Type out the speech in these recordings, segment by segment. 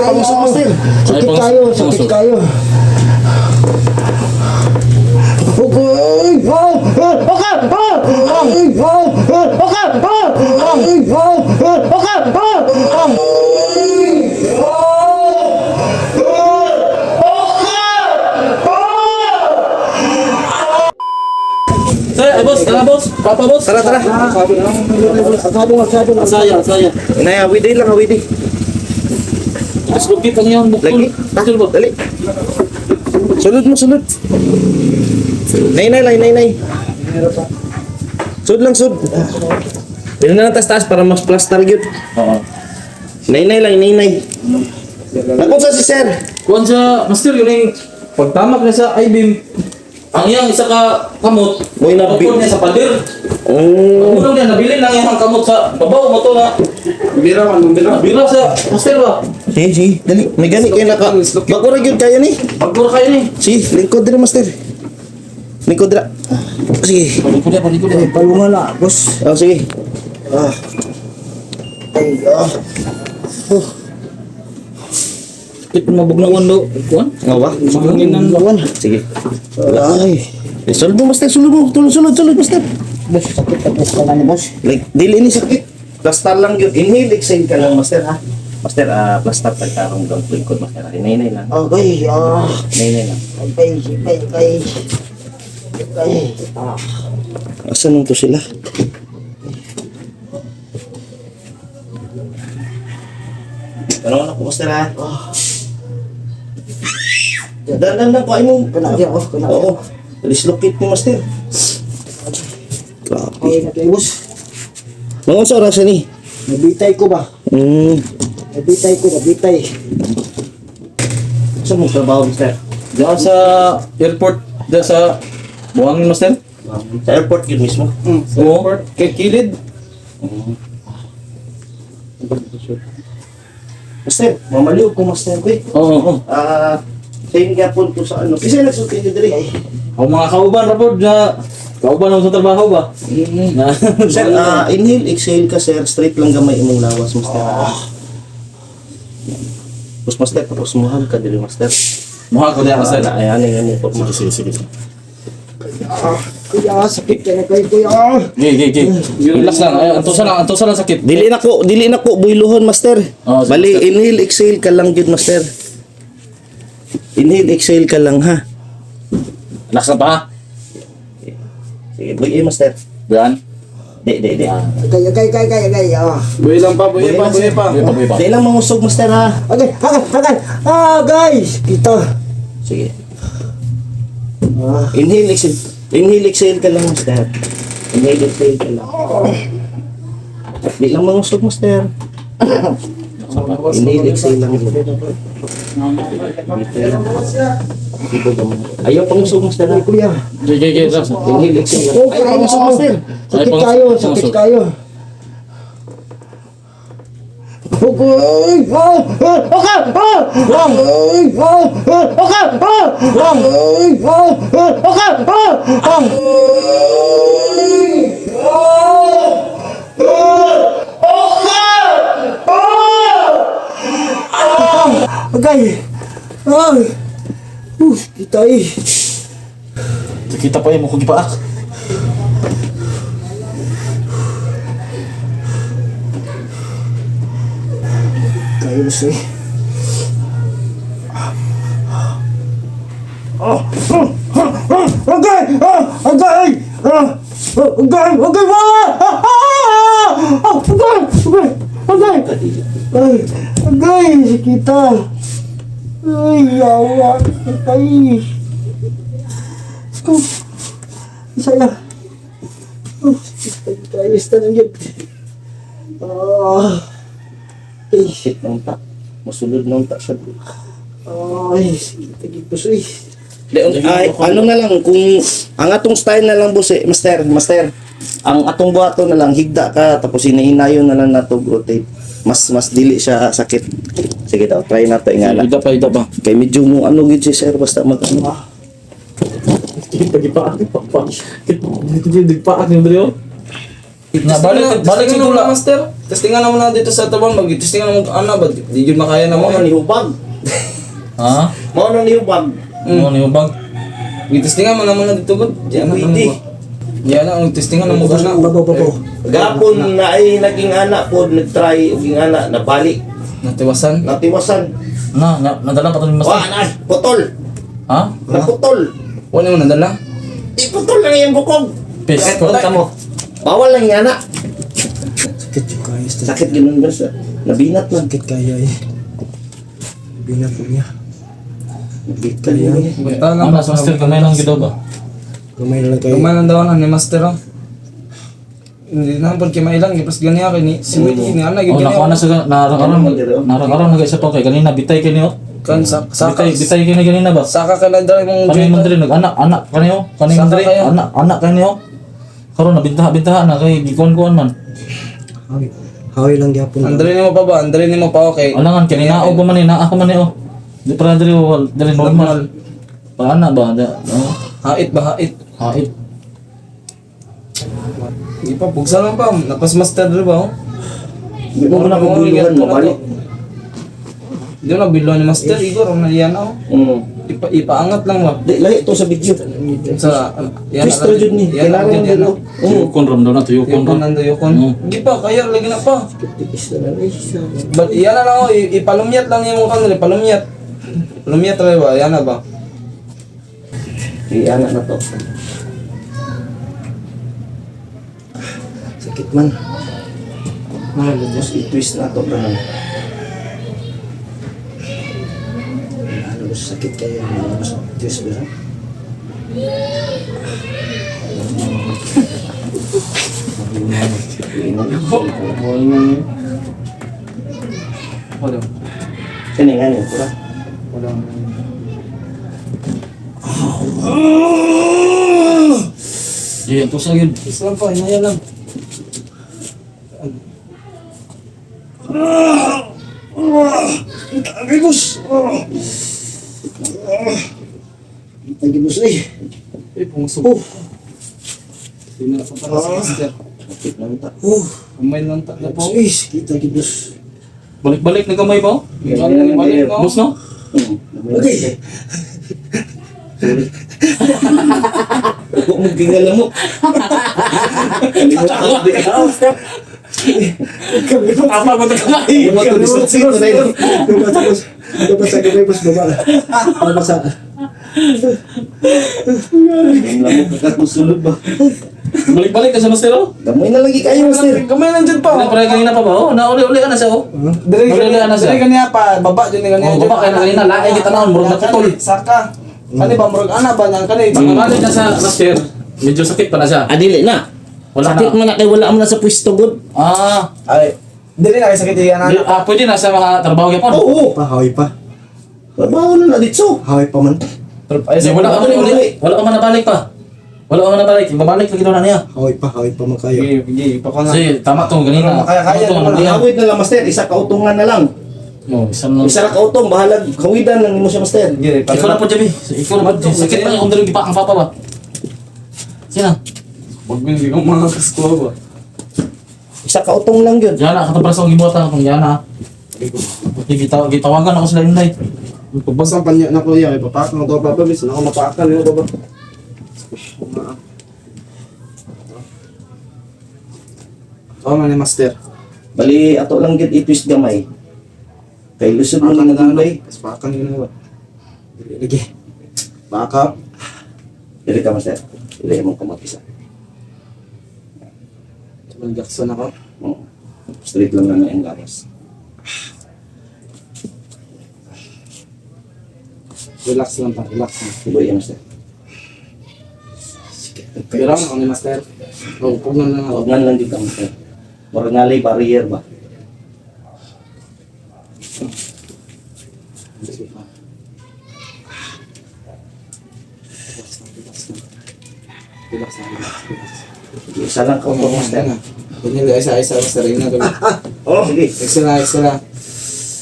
panguso, master. Sakit kayo, sakit kayo. Boss, tara boss. Papa boss. Tara, tara. Saya. Inay, awidi lang, awidi. Mas lugit lang yung bukol. Lagi. Bukol ba? Dali. Sunod mo, sunod. Nay. Sud lang, sud. Pili na ng taas-taas para mas plaster yun. Oo. Nay. Nakon sa si sir. Kuwan sa master yun yung pagtamak niya sa I-beam. Ang iyang isa ka kamot, Mo'y nabi- bukol niya sa pader. Oh. Unang niya, nabili lang yung kamot sa babaw mo to na. Bira sa master ba? Sige. Dali. May gani kayo naka. Bakurag yun kaya ni. Pagkura kayo ni. Sige, lingkod din master. Lingkod din. Sige. Palikod yan. Palungan na, boss. Oh, sige. Kit mabugnawan daw. Kuwan? Nga ba? Sumungin ng Lawan. Sige. Ay. Sulod mo, master. Sulod, master. Boss, sakit ang boss ka ni boss. Like, dili ni sakit. Plaster lang yun. Inhale, exhale ka lang, master, ha? Master, plaster pagkarong doon. Lingkod, master. Nay lang. Okay, Nay lang. okay. Asan nung to sila? Ano ako, master, ha? Dan, kuhain mo. Kana Oo. Dislocate mo, master. Grabe. Okay na kayo, boss. Mga sa oras ni? Nabitay ko ba? Nabitay. Saan mo trabaho, master? Diyan sa airport, diyan sa Buhangin master. Sa airport yun mismo. Oo. Kay Kilid. Master, mamaliw ko, master, ko eh. Oo. Same gapon ko sa ano. Kasi nagsulti nyo dali. Ang mga kauban ra pod na kauban mo sa trabaho ba? Na Sir, inhale, exhale ka, sir. Straight lang gamay imong lawas, master. Tapos, master, tapos muhag ka dili, master. Muha ko diyan master. Ayan, yung po, master. Sige. Kuya, sakit ka na kayo, kuya. Gig. Relax lang. Ay, antusa lang sakit. Dili na ko, buyluhon, master. Oh, sige, Bali, master. inhale, exhale ka lang yun, master. Inhale, exhale ka lang, ha? Relax na pa. Sige, buy, master. Yan. Di. Okay. Buhay lang pa. Buhay pa. Di lang mangusog, master, ha? Okay. Guys, kita. Sige. Inhale, exhale. Inhale, exhale ka lang, master. Inhale, exhale ka lang. Di lang mangusog, master. Inhale, exhale lang. Ayaw pangusog, master. Kuya. Gig. Relax. Inhale, exhale lang. Okay, Pangusog, master. sakit kayo. Kita Kita pa yung mukha gipaak. kayo boss eh. Agay, kita. Ay, yawa. Agay. Saya. Ayos na lang yun. Shit, nang ta. Masulod nang ta siya. Ay, sige po siya. Ay, ano na lang, kung ang atong style na lang, boss, master, ang atong buhato na lang, higda ka, tapos hinahinayon na lang nato rotate. Mas dili siya sakit. Sige daw, try nato ingala. Ida pa. Kay medyo mo ano gid si sir, basta mag ano. Pagipaak pa. Digpaak yung bro. Balik siguro master. testingan naman na dito sa tabang bag. Testingan naman ana ba? Di yun makaya na mo. Mao na nihubag. Ha? Mao na nihubag. Ano ni bag? Gitestingan mo naman na dito gud. Diyan na Pwede. mo. Yan ang testingan mo Babaw, na. babaw. Gapon na ay naging anak po, nag-try uging anak, nabalik, Natiwasan. natiwasan. Nadala pa to ni Wa Master. na, putol. Ha? Naputol. Wala mo nadala. Iputol lang yung bukog. Pes. Putol ka mo. Bawal lang yung anak. Sakit yung kaya. Sakit ganun ba sa nabinat lang. Sakit kaya eh. Binat po niya. Nabinat ka niya. Ang mas Master kamay lang gito ba? Kamay na lang kayo. Kamay lang daw na ni Master. Oh. Hindi na pud kay mailang gipras ganiya kay ni si Wiki ni ana Oh, nakuha na sa narang-arang na isa to kay kanina bitay kini oh. kan saka Bitay kini kanina ba? saka ka na daw imong Kanina man diri nag-anak kaniyo, kanina man Saka diri kayo. anak kaniyo. Karon nabintaha na kay gikuan-kuan man. Hawi lang gyapon. Andre nimo pa ba? Andre nimo pa okay. Alangan kanina og ba man ni naa ako man ni oh. Di para diri diri normal. Paana ba? Oh, Hait ba hait? hait. Di pa pugsa lang pa. Napas Master diri ba? Oh? Hindi mo na paguluhan, mabalik. Di na bilo ni Master Igor ang yan oh. Ipaangat lang ba? Di, lahi ito sa video. Sa yan Kristo jud ni. Kailangan din no. Tuyukon ram daw na tuyukon Yukon ram. nando yukon. Di pa kaya lagi na pa. Tikis na lang eh. But yan na lang oh, ipalumyat lang yung mukha nila, palumyat. Palumyat rin ba? Yan na ba? Di anak na to. Sakit man. Tapos i-twist na to na. Halos sakit kayo. Halos twist ba? Wala. Kani nga niyo, pura. Wala. Di to sa gyud. Islam pa, hinaya lang. Agibus! Agibus ay. Pungsog. Hindi na pa para sa Master. Sakit lang ta. Kamay lang ta na po. Kita agibus. Balik-balik na kamay ba? Balik no? Bus no? Okay. Huwag mong ginala mo. Apa ba ta kamay? Huwag mo ito disot na yun. Babasa kamay bus baba. Babasa. Ang lamok kakakusulod ba? Balik-balik ka sa Master oh. Gamoy na lagi kayo, master. Kamay lang dyan pa. Wala pa kanina pa ba? Oh, nauli-uli ka na siya oh. Dali Wala na siya. kaniya pa, baba dyan ni kaniya. Oh, baba kay na kanina lahi kita naon murag naputol. Saka. Kani ba murag ana ba nang kani? Pagmamalik na sa Master, medyo sakit pa na siya. Adili na. Wala Sakit na. man na kay wala mo na sa pwesto god. Ah, Ay, dili na kay sakit yan ana. pwede na sa mga trabaho yapon. Oo. Hawi pa. Babaw na dito. Hawi pa man. Ay, Di, wala ka man uli. Wala ka man nabalik pa. Wala ka man nabalik. Babalik lagi daw na niya. Hawi pa man kayo. Sige, pa ko na. Kasi tama to ganina. Kaya Tama to, naman. nandiyan. Awit na lang, master. Isa kautungan na lang. Oh, isang no. Isa na kautong, bahala. Kawidan lang mo siya, master. Sige, Ikaw na po, Jabi. Ikaw na po. Sakit pa yung kung dalawang gipakang papa ba? Sino? Wag mo hindi ko mga kaskuha ba. Isa kautong lang yun. Yan na, katapos ang gibuhat kung yan na. Gitawagan ako sila Inday. Pagbasang panya na ko yan, ipapakang ito pa bis na ako mapakal yun ba. Oh, man master. Bali, ato lang yun i-twist gamay. Kay lusod mo lang ang gulay. Pakan yun ba. Lagi. Backup. Dili ka, master. Dili mo kumapisa. Jackson ako. Oo. Straight lang lang ang gawas. Relax lang pa, relax lang. Iboy yan, master. Pero ako ni master. Oh, pug na lang ako. Huwag nga lang dito, master. Mura nga lay barrier ba? Relax lang, relax. Isa lang kautong, master. Pinili isa-isa master yun na gawin. Oh, sige. Extra.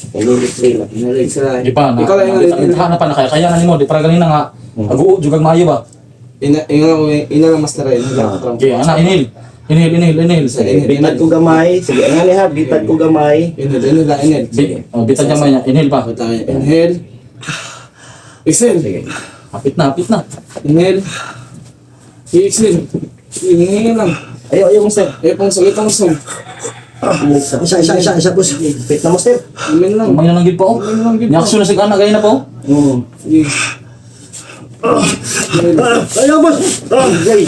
Pag-tray lang. Pinili extra. Di pa na. Ikaw lang yung Na pa na kaya na nimo di para ganina nga. Aguo jugag maayo ba? ina lang master yun. Okay, ana inil. Inhale. Bitad ko gamay. Sige, angali ha. Bitad ko gamay. Inhale lang, inhale. Bitag gamay niya. Inhale pa. Inhale. Exhale. Hapit na. Inhale. I-exhale. Inhale lang. Ayaw, master. Pang song. Isa, boss. Pit na, master. Amen lang. Kamay na lang gid pa oh. Niaksyon na sig anak gaya na po. Oo. Sige. Ayaw, boss. Gay.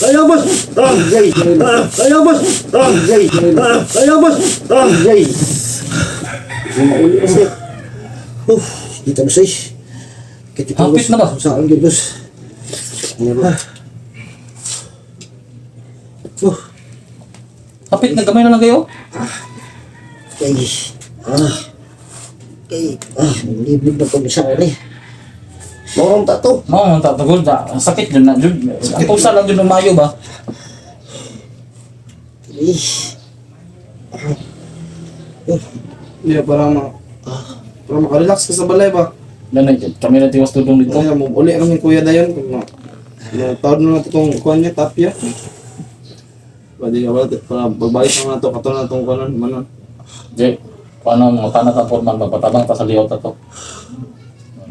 Ayaw, boss. Gay. Ayaw, boss. Gay. Ayaw, boss. Gay. Mauli, master. Kita mo say. Hapit na ba? Saan gid boss? Hapit na gamay na lang kayo. Kay. Liblib na pag isa ni. Morong tato. Mao man tatagol da. Sakit jud na jud. Ang pusa lang jud umayo ba. Yeah, para makarelax ka sa balay ba? Danay kami na tiwas tudong dito. Kaya mo uli ang kuya dayon kung tawad na nato tong kuan niya tapya. Pwede ka wala para babalik na nato kato na tong kuan manon. Jay, paano mga tanat ang forman magpatabang ta sa liyot ato.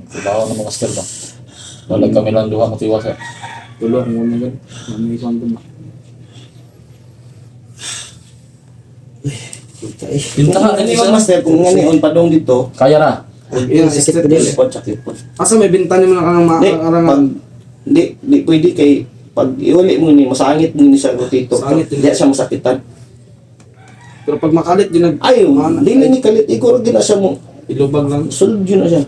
Trabaho ng mga master ba. Walag kami lang duha mo tiwas. Tulo mo na gud. Mami kuan to ba? Pintahan Ano ini yung master kung nga ni on padong dito. kaya ra. Iya, sakit din. Lipot, sakit po. Asa may bintan mo lang ang Di, pag, maarangan. di pwede kay pag iuli mo ni masangit mo ni sa rotito. Sangit Di siya masakitan. Pero pag makalit yun nag Ayaw, di na ni kalit igor gina siya mo. ilubag lang. Sulod yun na siya.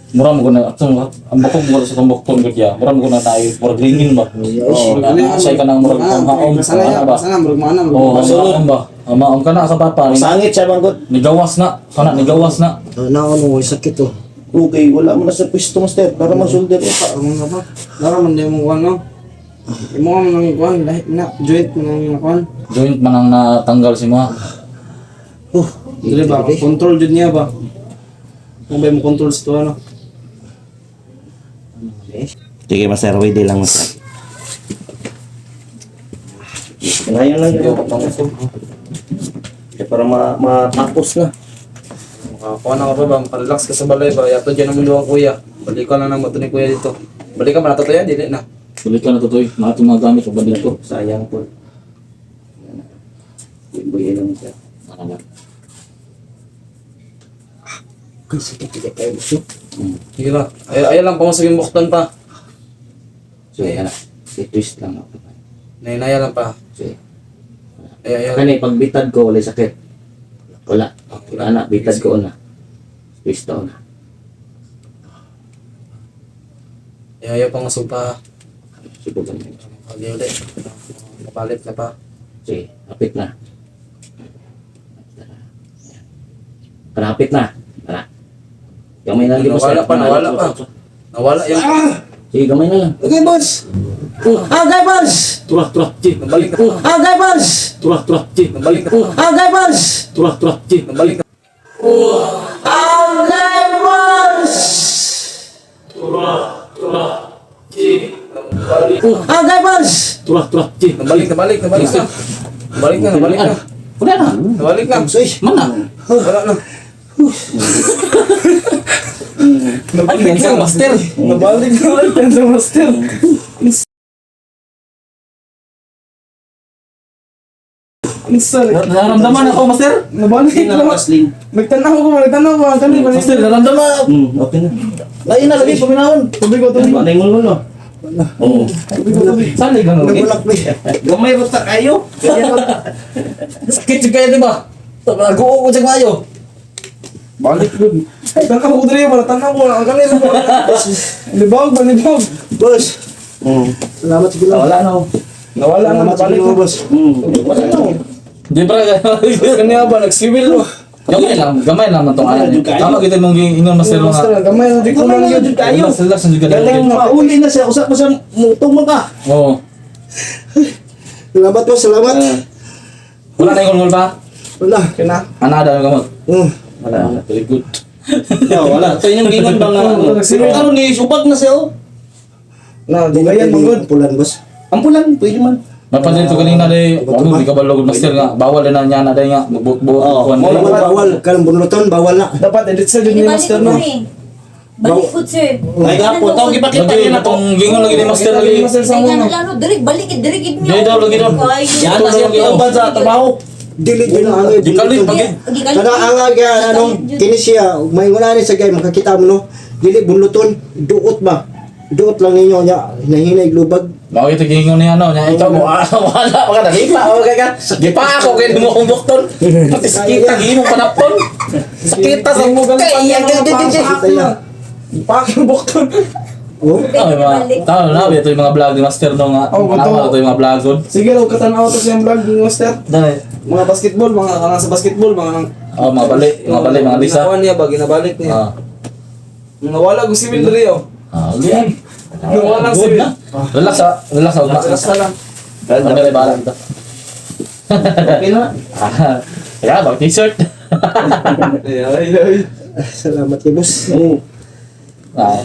Mura mo ko na atong ang bakog mo sa tumbok kon gud ya. Mura mo ko na tayo murag lingin ba. Oh, asay ka nang murag haom Sana ya, ba. sana murag mana. Oh, haom ba. Maom ka na sa papa. Masangit siya bangkot. Nigawas na. Kana nigawas na. Naon mo sakit to. Okay, wala mo na sa pwesto master para mag-solder pa. Ang nga ba? Naraman din mo kuan no. Imo mo nang kuan lahi na joint mo nang kuan. Joint man ang natanggal si mga. Dili ba control jud niya ba? Kung ba mo control sa to ano. Sige master, wait lang master. Ngayon lang yun. Para matapos na. Kuha na ka ba? Relax ka sa balay ba? Yato dyan naman doon kuya. Balikan lang ng mato ni kuya dito. Balikan ba nato to yan? Dili na. Sulit ka na tutoy. Mga itong mga gamit o bandil ko. Sayang po. Buhay lang siya. Ano ba? Ay, sakit ka kayo gusto. Sige lang. Ay lang pamasagin buktan pa. So, yan. I-twist lang ako. Nainaya lang pa. So, Ay. kani pag bitad ko wala sakit. Wala. Wala na, bitad ko na. Twist na. Ay, pangasog pa. Siguro ganun. Pag ulit. Kapalit na pa. Sige, hapit na. Hapit na. Tara. Gamay na lang. Nawala pa. Nawala yung... Sige, gamay na lang. Okay, boss! Okay, boss! Turah, Jay. Nabalik na. Okay, boss! Turah, Jay. Nabalik na. Okay, boss! Turah, Jay. Nabalik na. Okay, boss! Turah, Jay. Nabalik na. Nabalik na. Wala na. Nabalik na. Mana? Wala na. Ay, yan sa master. Nabalik na ulit yan sa master. Nararamdaman ako, master. Nabalik Sige na na. lang, Asling. Nagtanaw ko. Kami ba? Master, nararamdaman. Okay na. Lain na lagi, paminahon. Tubig ko. Ano yung ngulo? Oo. Sali ka no? Gamay basta kayo. Sakit siya kayo, di ba? Nag-uo ko siya kayo. Balik dun. Tanaw ko dre. Tanaw ko. Ang kanila ba? Libawag ba? Libawag. Boss. Salamat siguro. Wala na. Nawala na. Nabalik na. boss. Wala na. Di ba? Kanya ba? Nag-civil mo. Gamay lang man tong ayan. Tama kita mong ingon master Master, nga. gamay na di ko lang yun. Kayo. Relax na juga. Galing mauli na siya. Usap mo siya. Mutong mo ka. Oo. Salamat po, salamat. Wala na yung pa? Wala, kina. Anada yung gamot. Wala. Very good. Wala. Sa inyong gingon ba nga? Pero ni subag na siya. Na, dugayan mong good. Ampulan, boss. Ampulan. Pwede man. Napansin ko kanina day, ano, di ka ba logod master nga, bawal na niya na day nga, magbuot-buot Oo, kuhan day. Bawal kalang bunuton, bawal na. Dapat edit sa Hindi ni balik master ko no. eh. Balik ko sir. Ay nga po, tawag ipakita Lagi niya na na to. tong gingon lagi ni master lagi. Master sa Kaya mo. nga lalo, direk, balik, direk, give me. Di daw, lagi daw. Yan na siya pinamban sa trabaho. Dili din ang angay Di kalit bunuton. pag Kada angay kaya anong kini siya, may nguna ni sa gay makakita mo no. Dili bunuton, duot ba? Duot lang ninyo nya nahinay lubag. Mao ito gingon ni ano, nya ikaw mo wala pa ka nakita o kaya di pa ako kay mo kumbukton. Pati sakita gimo panapon. Sakita sa mukha kay Paking bukton. Oh, Ay, mga tao na, ito yung mga vlog ni Master no nga. Oh, Ano ito. ito yung mga vlog good. Sige raw katanaw to siyang vlog ni master. Dali. Mga basketball, mga nasa basketball, mga Oh, mga bali, mga lisa. Ginawa niya ba, ginabalik niya. Ah. Nawala ko si Will Rio. Okay. Nawala si Good Will. na. Relax ah, relax ah. Relax na lang. Kami rin bahala dito. Okay na. Kaya, bag t-shirt. Ay. salamat kay boss. Oo. Ah,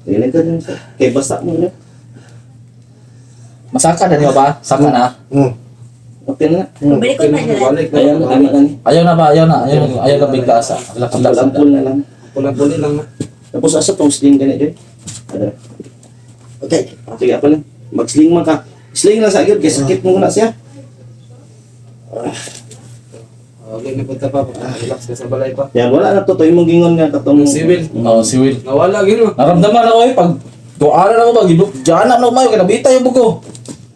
Tingnan ka dun sa. Kay basta mo na. masaka na niyo ba? Saka na. Oh. Okay na. Balik ko na dyan. Balik Kaya na. tama na ni. Ayaw na ba? Ayaw na bigla sa. Relax, relax. Ampul na lang. Pulang-puli lang na. Tapos asa tong sling ka na dyan. Ada. Okay. Sige, apa lang. Mag-sling man ka. Sling lang sa agad, kaya sakit mo na siya. Okay, napunta pa. Relax ka sa balay pa. Yan, wala na to. Ito yung mong gingon nga katong... Si Will. Oh, si Will. Nawala, gino. Naramdaman ako eh, pag tuanan ako ba, diyan na mayo, kinabita yung buko.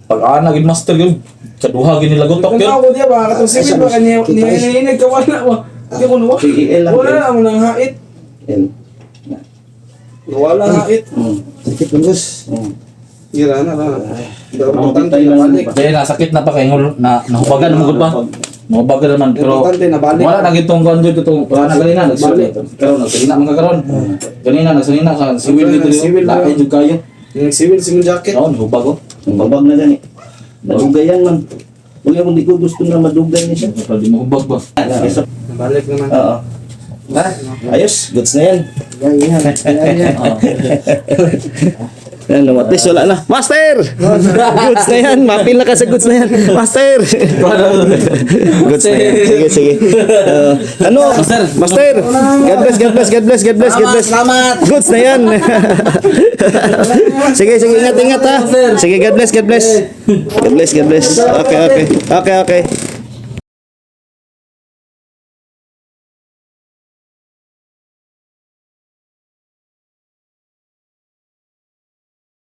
Pag ana, gid master yun, kaduha, ginilagotok yun. Tanaw ko diya ba? Katong si Will ba? Nihinig ka wala ba? Hindi ko nawa. PEL lang. Wala na mo nang hait. Yan. Wala hait. Sakit ng boss. Gira na. Importante Importante lang. na balik. Kaya nasakit na pa kay nahubagan mo gud ba? Nahubagan naman pero Importante na balik. wala na gitong kon dito tong wala na kanina nagsulit. Pero nagsalina man ka karon. Kanina nagsalina ka si Will dito. Civil na. Laay jud kayo. Yung si Will, simong jacket. Oo, hubag ko. Ang babag na gani. Madugayan man. Huwag akong di ko gusto na madugay niya siya. Pero di mo hubag ba? Kesa- Balik naman. Oo. Ayos, goods na yan. Yan. Yan. Oo. Yan, lumatis, wala na. Master! Goods na yan. Mapil na ka sa goods na yan. Master! Goods na yan. Sige, sige. Ano? Master. Master! God bless, God bless, God bless, God bless, God bless. Salamat. Goods na yan. Sige, sige. Ingat, ingat ha. Sige, God bless, God bless. God bless, God bless. Okay, okay. Okay, okay.